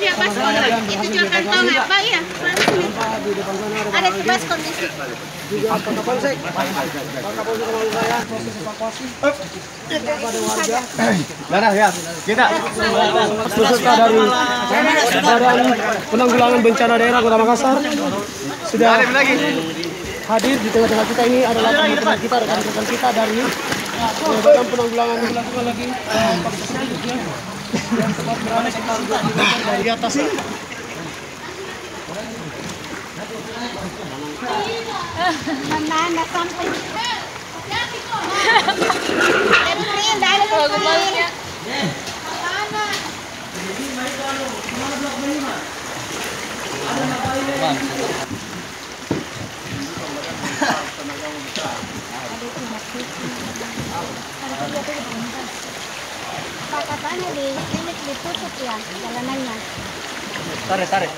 dia baskon. Itu jual kantong apa ya? Ada di baskon di situ. Juga Pak Kapolsek. Pak Kapolsek kalau saya proses evakuasi. Kepada warga. Mana ya? Kita Peserta dari Badan Penanggulangan Bencana Daerah Kota Makassar sudah hadir di tengah-tengah kita. Ini adalah teman-teman kita, rekan-rekan kita dari Badan Penanggulangan lagi yang sempat berada sekitar 2 km dari atas ini. Mana sampai. Dari kemarin. Pak katanya di klinik ditutup ya jalanannya. tarik.